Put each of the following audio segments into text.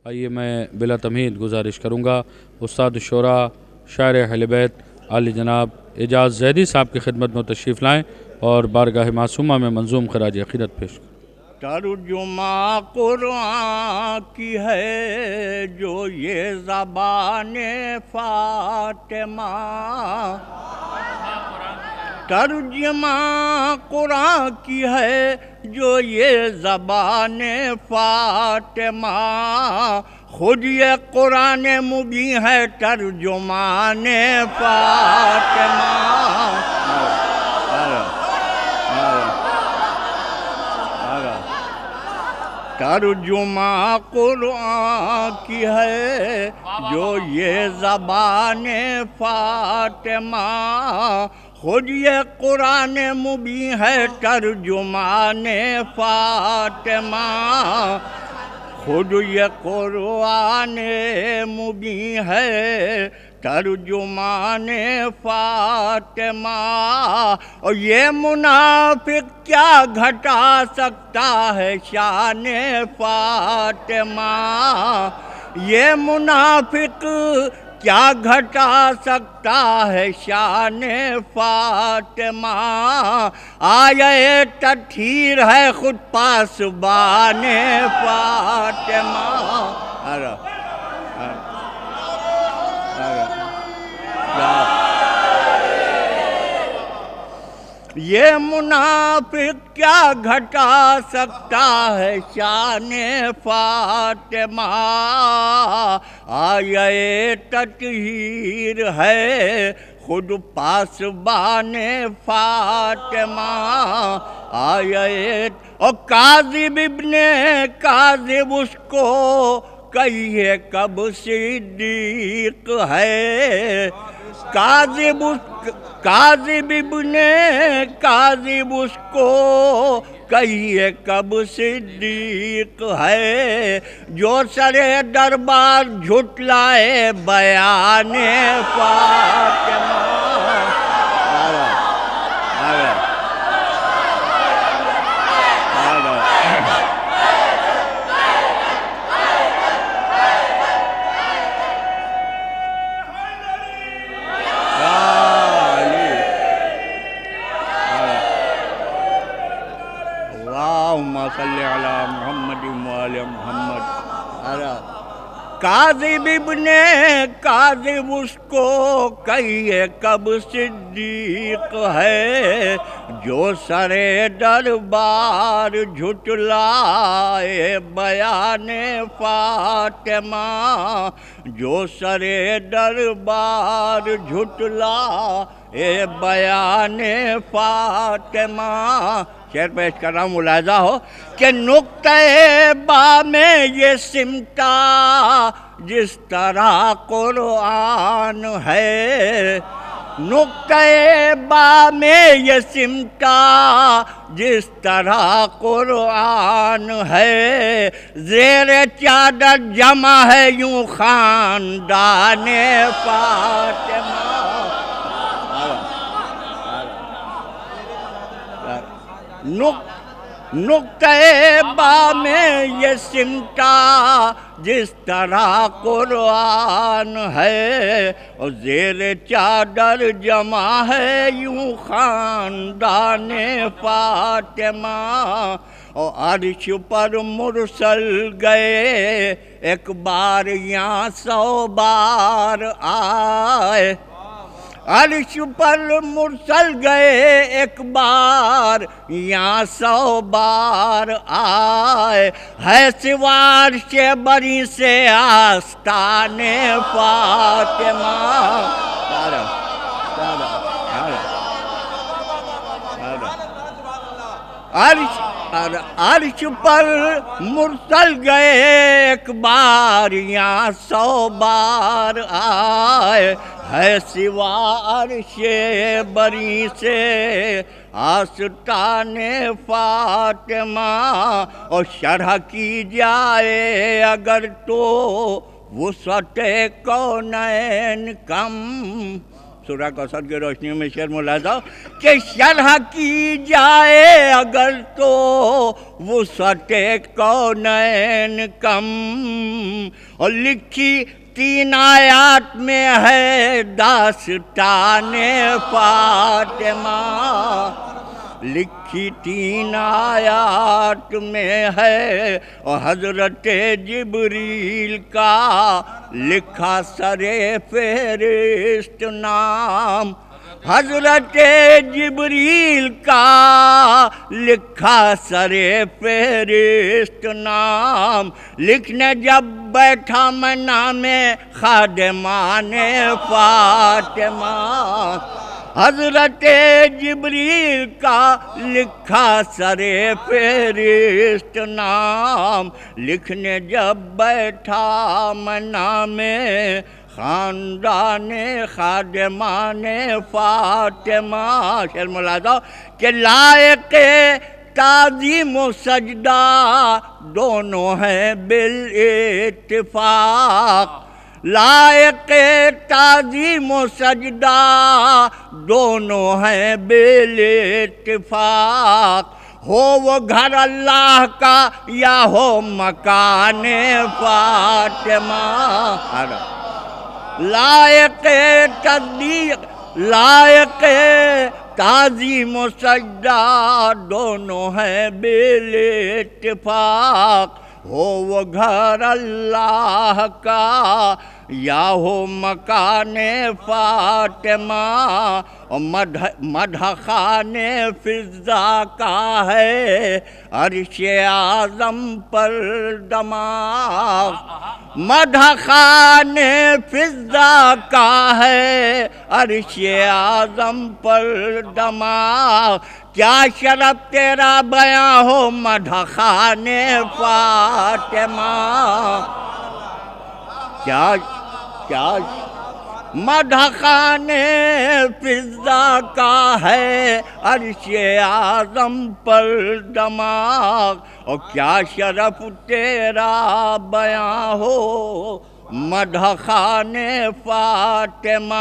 آئیے میں بلا تمہید گزارش کروں گا استاد الشعراء شاعر اہل بیت عالی جناب اعجاز زیدی صاحب کی خدمت میں تشریف لائیں اور بارگاہ معصومہ میں منظوم خراج عقیدت پیش کریں۔ ترجمہ قرآن کی ہے جو یہ زبان فاطمہ، ترجمہ قرآن کی ہے جو یہ زبان فاطمہ، خود یہ قرآن مبین ہے ترجمان فاطمہ۔ ترجمہ قرآن کی ہے جو یہ زبان فاطمہ، خود یہ قرآن مبین ہے ترجمان فاطمہ، خود یہ قرآن مبین ہے ترجمان فاطمہ۔ اور یہ منافق کیا گھٹا سکتا ہے شان فاطمہ، یہ منافق کیا گھٹا سکتا ہے شان فاطمہ، آیہ تطہیر ہے خود پاسبان فاطمہ۔ یہ منافق کیا گھٹا سکتا ہے شان فاطمہ، آیہ تطہیر ہے خود پاسبان فاطمہ، آیہ اور کاذب ابن کاذب اس کو کہیے کب صدیق ہے، کاذب ابن کاذب اس کو کہیے کب صدیق ہے، جو سرے دربار جھٹلائے بیان فاطمہ۔ اللہم صلی علی محمد وآل محمد۔ کاذب ابن کاذب اس کو کہیے کب صدیق ہے، جو سرے دربار جھٹلائے بیان فاطمہ، جو سرے دربار جھٹلائے بیان فاطمہ۔ شعر پیش کر رہا ہوں، ملاحظہ ہو کہ نقطۂ با میں یہ سمٹا جس طرح قرآن ہے، نقطۂ با میں یہ سمٹا جس طرح قرآن ہے، زیر چادر جمع ہے یوں خاندان فاطمہ۔ نقطۂ با میں یہ سمٹا جس طرح قرآن ہے، اور زیر چادر جمع ہے یوں خاندان فاطمہ۔ اور عرش پر مرسل گئے ایک بار یہاں 100 بار آئے، عرش پر مرسل گئے ایک بار یہاں 100 بار آئے، ہے سوا عرش بری سے آستان فاطمہ۔ عرش پر مرسل گئے ایک بار یہاں 100 بار آئے، ہے سوا عرش بری سے آستان فاطمہ۔ اور شرح کی جائے اگر تو وسعت کونین کم، سورہ کوثر کی روشنی میں شعر ملاحظہ کہ شرح کی جائے اگر تو وسعت کونین کم، اور لکھی 3 آیات میں ہے داستان فاطمہ، لکھی 3 آیات میں ہے، اور حضرت جبریل کا لکھا سر فہرست نام، حضرت جبریل کا لکھا سر فہرست نام، لکھنے جب بیٹھا میں نام خادمان فاطمہ، حضرت جبریل کا لکھا سر فہرست نام، لکھنے جب بیٹھا میں نام خاندان خادمان فاطمہ، شعر ملاحظہ کہ لائق تعظیم و سجدہ دونوں ہیں بالاتفاق، لائق تعظیم و سجدہ دونوں ہیں بالاتفاق، ہو وہ گھر اللہ کا یا ہو مکان فاطمہ، لائق تصدیق لائق تعظیم و سجدہ دونوں ہیں بالاتفاق، ہو وہ گھر اللہ کا یا ہو مکان فاطمہ، اور مدح خان فضا کا ہے عرش اعظم پر دماغ، مدح خان فضا کا ہے عرش اعظم پر دماغ، کیا شرف تیرا بیاں ہو مدح خان فاطمہ، کیا مدح خان فضا کا ہے عرش اعظم پر دماغ، اور کیا شرف تیرا بیاں ہو مدح خان فاطمہ،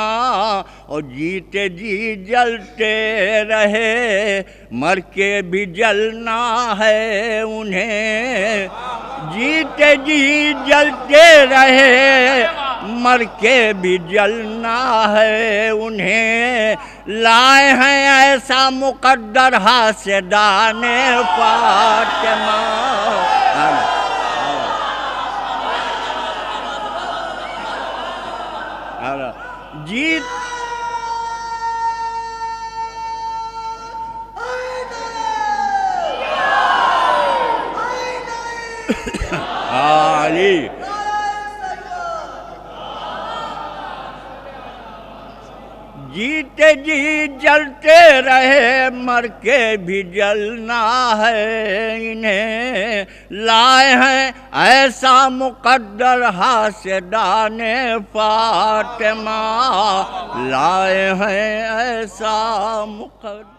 اور جیتے جی جلتے رہے مر کے بھی جلنا ہے انہیں، جیتے جی جلتے رہے مر کے بھی جلنا ہے انہیں، لائے ہیں ایسا مقدر حاسدان فاطمہ، جیت علی جیتے جی جلتے رہے مر کے بھی جلنا ہے انہیں، لائے ہیں ایسا مقدر حاسدان فاطمہ، لائے ہیں ایسا مقدر